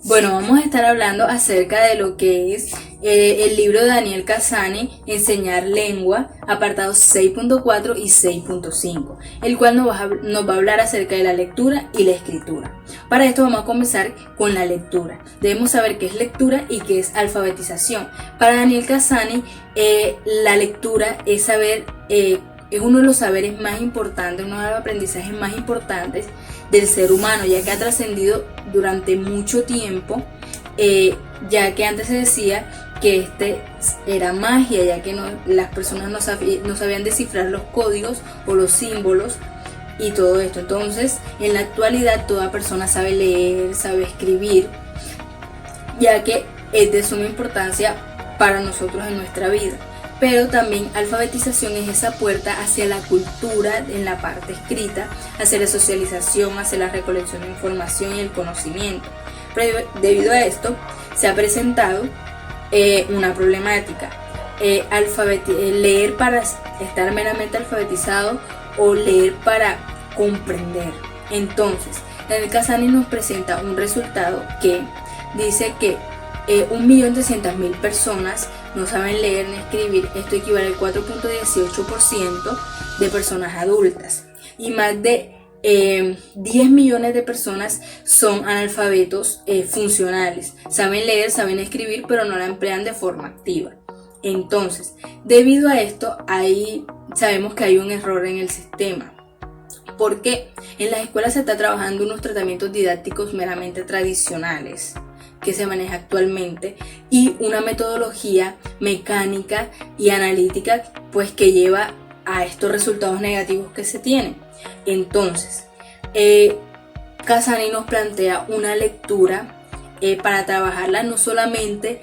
Bueno, vamos a estar hablando acerca de lo que es el libro de Daniel Cassani, Enseñar Lengua, apartados 6.4 y 6.5, el cual nos va a hablar acerca de la lectura y la escritura. Para esto vamos a comenzar con la lectura. Debemos saber qué es lectura y qué es alfabetización. Para Daniel Cassani, la lectura es saber... es uno de los saberes más importantes, uno de los aprendizajes más importantes del ser humano, ya que ha trascendido durante mucho tiempo, ya que antes se decía que era magia, ya que las personas no sabían descifrar los códigos o los símbolos y todo esto. Entonces, en la actualidad toda persona sabe leer, sabe escribir, ya que es de suma importancia para nosotros en nuestra vida. Pero también alfabetización es esa puerta hacia la cultura en la parte escrita, hacia la socialización, hacia la recolección de información y el conocimiento. Pero debido a esto se ha presentado una problemática, leer para estar meramente alfabetizado o leer para comprender. Entonces, Daniel Cassani nos presenta un resultado que dice que 1.300.000 personas no saben leer ni escribir. Esto equivale al 4.18% de personas adultas, y más de 10 millones de personas son analfabetos funcionales. Saben leer, saben escribir, pero no la emplean de forma activa. Entonces, debido a esto, sabemos que hay un error en el sistema, porque en las escuelas se está trabajando unos tratamientos didácticos meramente tradicionales que se maneja actualmente, y una metodología mecánica y analítica pues que lleva a estos resultados negativos que se tienen. Entonces, Cassani nos plantea una lectura para trabajarla no solamente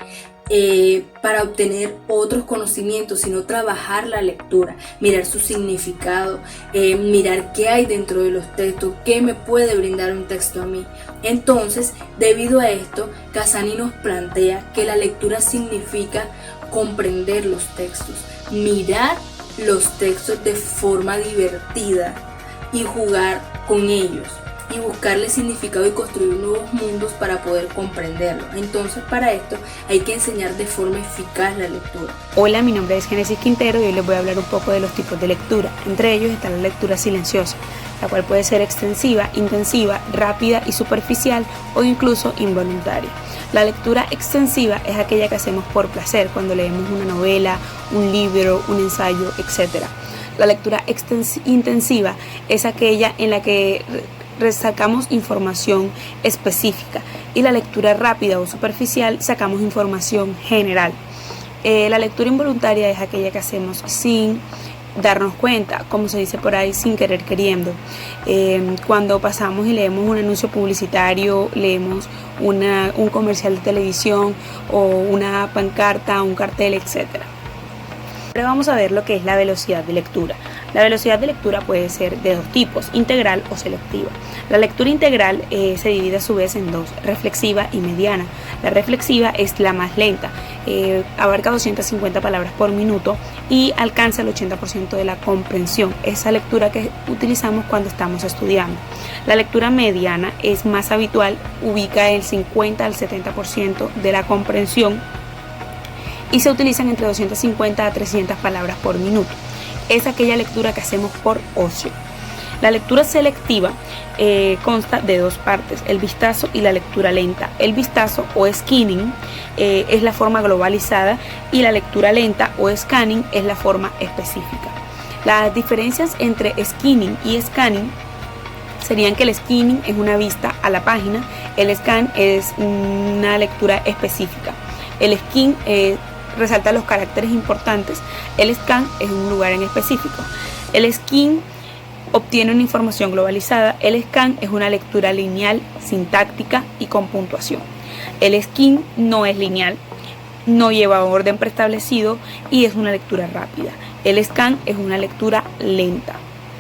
para obtener otros conocimientos, sino trabajar la lectura, mirar su significado, mirar qué hay dentro de los textos, qué me puede brindar un texto a mí. Entonces, debido a esto, Cassani nos plantea que la lectura significa comprender los textos, mirar los textos de forma divertida y jugar con ellos, y buscarle significado y construir nuevos mundos para poder comprenderlo. Entonces, para esto hay que enseñar de forma eficaz la lectura. Hola, mi nombre es Génesis Quintero y hoy les voy a hablar un poco de los tipos de lectura. Entre ellos está la lectura silenciosa, la cual puede ser extensiva, intensiva, rápida y superficial, o incluso involuntaria. La lectura extensiva es aquella que hacemos por placer, cuando leemos una novela, un libro, un ensayo, etc. La lectura intensiva es aquella en la que sacamos información específica, y la lectura rápida o superficial sacamos información general. La lectura involuntaria es aquella que hacemos sin darnos cuenta, como se dice por ahí, sin querer queriendo. Cuando pasamos y leemos un anuncio publicitario, leemos un comercial de televisión o una pancarta, un cartel, etc. Ahora vamos a ver lo que es la velocidad de lectura. La velocidad de lectura puede ser de dos tipos, integral o selectiva. La lectura integral se divide a su vez en dos, reflexiva y mediana. La reflexiva es la más lenta, abarca 250 palabras por minuto y alcanza el 80% de la comprensión, esa lectura que utilizamos cuando estamos estudiando. La lectura mediana es más habitual, ubica el 50 al 70% de la comprensión y se utilizan entre 250 a 300 palabras por minuto. Es aquella lectura que hacemos por ocio. La lectura selectiva consta de dos partes, el vistazo y la lectura lenta. El vistazo o skimming es la forma globalizada, y la lectura lenta o scanning es la forma específica. Las diferencias entre skimming y scanning serían que el skimming es una vista a la página, el scan es una lectura específica. El skim resalta los caracteres importantes, el scan es un lugar en específico. El skim obtiene una información globalizada, el scan es una lectura lineal, sintáctica y con puntuación. El skim no es lineal, no lleva orden preestablecido y es una lectura rápida. El scan es una lectura lenta.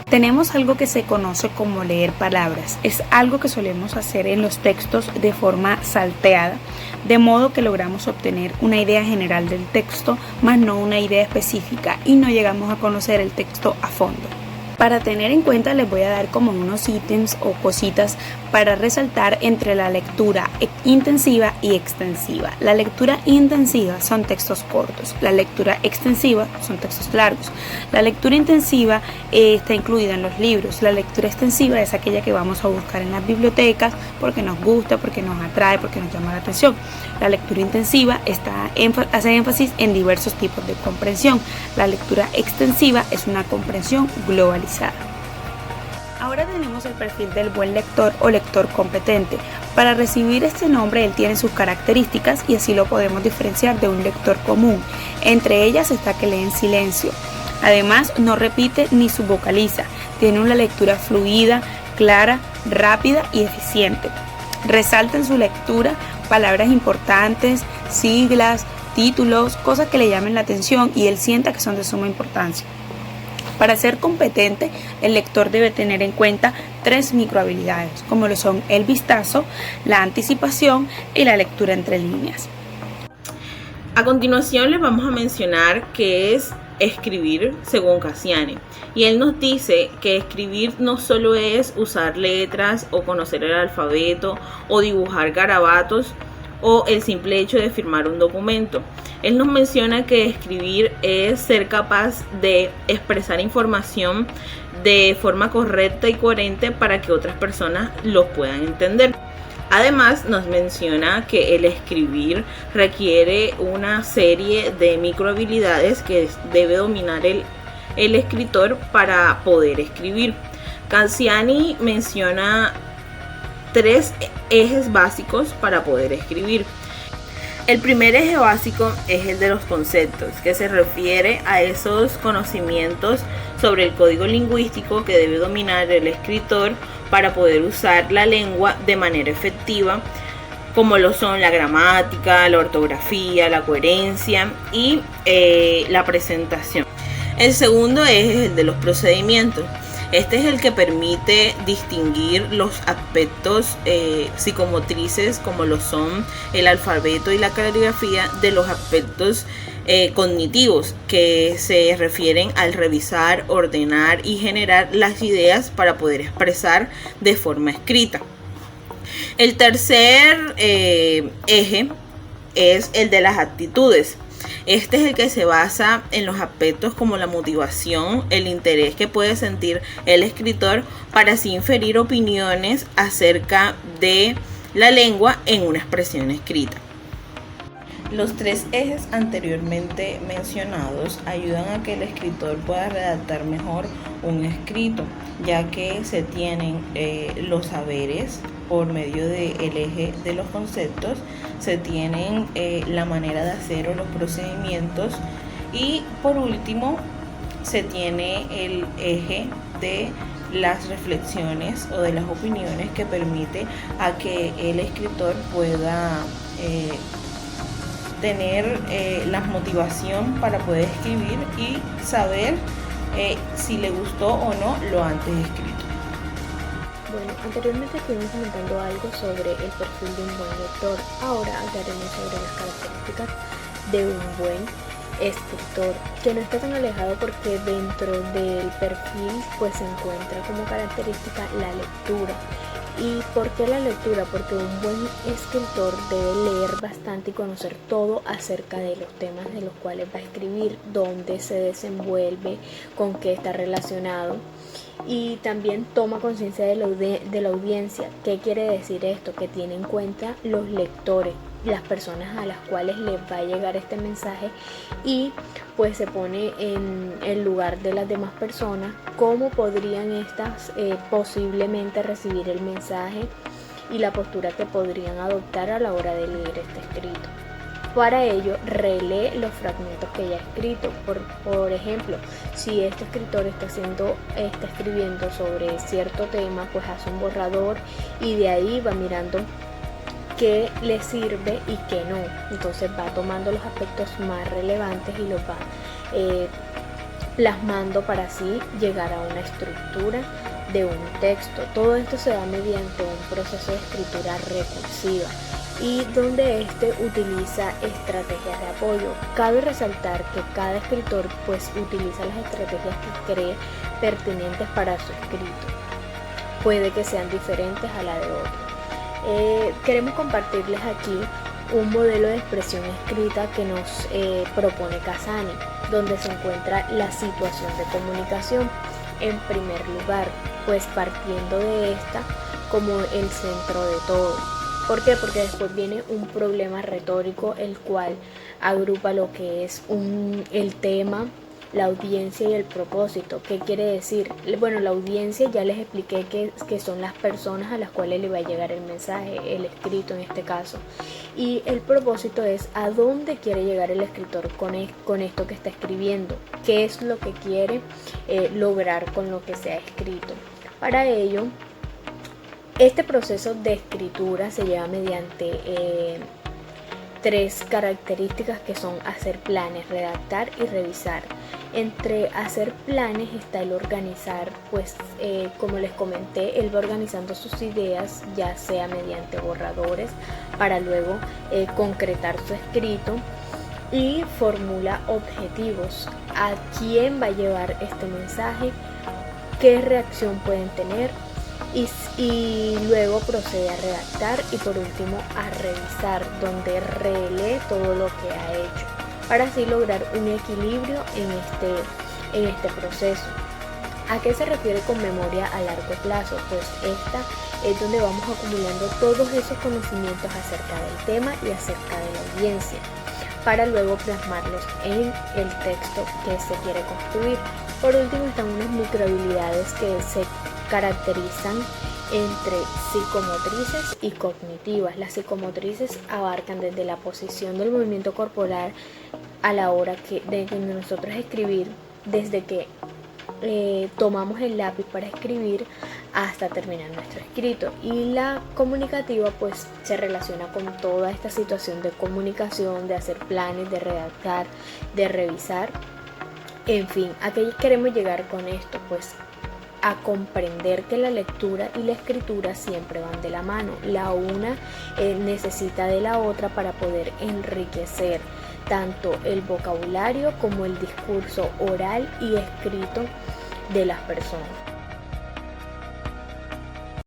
Tenemos algo que se conoce como leer palabras. Es algo que solemos hacer en los textos de forma salteada, de modo que logramos obtener una idea general del texto, más no una idea específica, y no llegamos a conocer el texto a fondo. Para tener en cuenta les voy a dar como unos ítems o cositas para resaltar entre la lectura intensiva y extensiva. La lectura intensiva son textos cortos, la lectura extensiva son textos largos. La lectura intensiva está incluida en los libros, la lectura extensiva es aquella que vamos a buscar en las bibliotecas porque nos gusta, porque nos atrae, porque nos llama la atención. La lectura intensiva hace énfasis en diversos tipos de comprensión. La lectura extensiva es una comprensión globalizada. Ahora tenemos el perfil del buen lector o lector competente. Para recibir este nombre él tiene sus características y así lo podemos diferenciar de un lector común. Entre ellas está que lee en silencio. Además no repite ni subvocaliza. Tiene una lectura fluida, clara, rápida y eficiente. Resalta en su lectura palabras importantes, siglas, títulos, cosas que le llamen la atención y él sienta que son de suma importancia. Para ser competente, el lector debe tener en cuenta 3 microhabilidades, como lo son el vistazo, la anticipación y la lectura entre líneas. A continuación les vamos a mencionar qué es escribir según Cassiani. Y él nos dice que escribir no solo es usar letras o conocer el alfabeto o dibujar garabatos o el simple hecho de firmar un documento. Él nos menciona que escribir es ser capaz de expresar información de forma correcta y coherente para que otras personas lo puedan entender. Además, nos menciona que el escribir requiere una serie de microhabilidades que debe dominar el escritor para poder escribir. Cassiani menciona 3 ejes básicos para poder escribir. El primer eje básico es el de los conceptos, que se refiere a esos conocimientos sobre el código lingüístico que debe dominar el escritor para poder usar la lengua de manera efectiva, como lo son la gramática, la ortografía, la coherencia y la presentación. El segundo eje es el de los procedimientos. Este es el que permite distinguir los aspectos psicomotrices, como lo son el alfabeto y la caligrafía, de los aspectos cognitivos, que se refieren al revisar, ordenar y generar las ideas para poder expresar de forma escrita. El tercer eje es el de las actitudes. Este es el que se basa en los aspectos como la motivación, el interés que puede sentir el escritor para así inferir opiniones acerca de la lengua en una expresión escrita. Los 3 ejes anteriormente mencionados ayudan a que el escritor pueda redactar mejor un escrito, ya que se tienen los saberes por medio del eje de los conceptos, se tienen la manera de hacer o los procedimientos, y por último se tiene el eje de las reflexiones o de las opiniones, que permite a que el escritor pueda tener la motivación para poder escribir y saber si le gustó o no lo antes escrito. Bueno, anteriormente estuvimos comentando algo sobre el perfil de un buen lector. Ahora hablaremos sobre las características de un buen escritor, que no está tan alejado porque dentro del perfil pues se encuentra como característica la lectura. ¿Y por qué la lectura? Porque un buen escritor debe leer bastante y conocer todo acerca de los temas de los cuales va a escribir, dónde se desenvuelve, con qué está relacionado, y también toma conciencia de la audiencia. ¿Qué quiere decir esto? Que tiene en cuenta los lectores, las personas a las cuales les va a llegar este mensaje, y pues se pone en el lugar de las demás personas, cómo podrían estas posiblemente recibir el mensaje y la postura que podrían adoptar a la hora de leer este escrito. Para ello, relee los fragmentos que ya ha escrito. Por ejemplo, si este escritor está escribiendo sobre cierto tema, pues hace un borrador y de ahí va mirando qué le sirve y qué no. Entonces va tomando los aspectos más relevantes y los va plasmando para así llegar a una estructura de un texto. Todo esto se da mediante un proceso de escritura recursiva, y donde éste utiliza estrategias de apoyo. Cabe resaltar que cada escritor pues utiliza las estrategias que cree pertinentes para su escrito. Puede que sean diferentes a la de otro. Queremos compartirles aquí un modelo de expresión escrita que nos propone Cassani, donde se encuentra la situación de comunicación en primer lugar, pues partiendo de esta como el centro de todo. ¿Por qué? Porque después viene un problema retórico, el cual agrupa lo que es el tema, la audiencia y el propósito. ¿Qué quiere decir? Bueno, la audiencia ya les expliqué que son las personas a las cuales le va a llegar el mensaje, el escrito en este caso. Y el propósito es a dónde quiere llegar el escritor con esto que está escribiendo, qué es lo que quiere lograr con lo que se ha escrito. Para ello, este proceso de escritura se lleva mediante 3 características que son hacer planes, redactar y revisar. Entre hacer planes está el organizar, pues como les comenté, él va organizando sus ideas, ya sea mediante borradores, para luego concretar su escrito, y formula objetivos. ¿A quién va a llevar este mensaje? ¿Qué reacción pueden tener? Y luego procede a redactar y por último a revisar, donde relee todo lo que ha hecho, para así lograr un equilibrio en este proceso. ¿A qué se refiere con memoria a largo plazo? Pues esta es donde vamos acumulando todos esos conocimientos acerca del tema y acerca de la audiencia, para luego plasmarlos en el texto que se quiere construir. Por último están unas microhabilidades que se caracterizan entre psicomotrices y cognitivas. Las psicomotrices abarcan desde la posición del movimiento corporal a la hora de nosotros escribir, desde que tomamos el lápiz para escribir hasta terminar nuestro escrito. Y la comunicativa pues se relaciona con toda esta situación de comunicación, de hacer planes, de redactar, de revisar. En fin, ¿a qué queremos llegar con esto? Pues a comprender que la lectura y la escritura siempre van de la mano. La una necesita de la otra para poder enriquecer tanto el vocabulario como el discurso oral y escrito de las personas.